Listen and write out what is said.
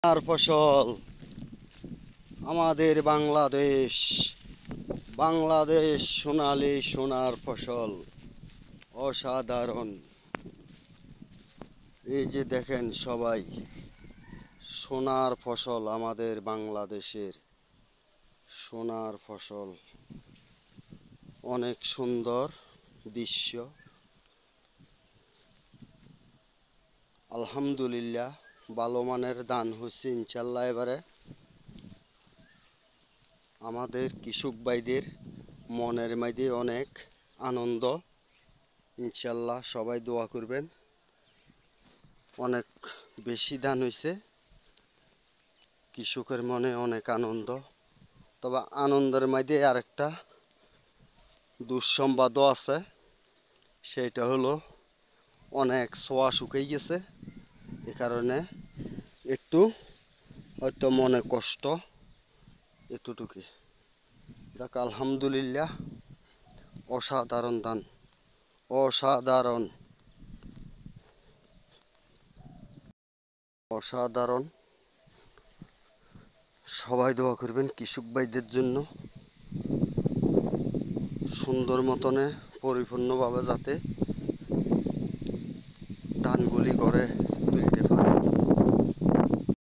আর ফসল আমাদের বাংলাদেশ, বাংলাদেশ সোনালী সোনার ফসল অসাধারণ। এই যে দেখেন সবাই, সোনার ফসল আমাদের বাংলাদেশের সোনার ফসল। অনেক সুন্দর দৃশ্য। আলহামদুলিল্লাহ, ভালো মানের ধান হচ্ছে ইনশাল্লাহ। এবারে আমাদের কৃষক ভাইদের মনের মধ্যে অনেক আনন্দ। ইনশাল্লাহ সবাই দোয়া করবেন। অনেক বেশি ধান হয়েছে, কৃষকের মনে অনেক আনন্দ। তবে আনন্দের মধ্যে আরেকটা দুঃসংবাদও আছে, সেটা হলো অনেক ছোয়া শুকিয়ে গেছে। এ কারণে একটু হয়তো মনে কষ্ট, এতটুকুই। যাক আলহামদুলিল্লাহ, অসাধারণ ধান, অসাধারণ অসাধারণ। সবাই দোয়া করবেন কৃষক ভাইদের জন্য, সুন্দর মতনে পরিপূর্ণভাবে যাতে ধানগুলি করে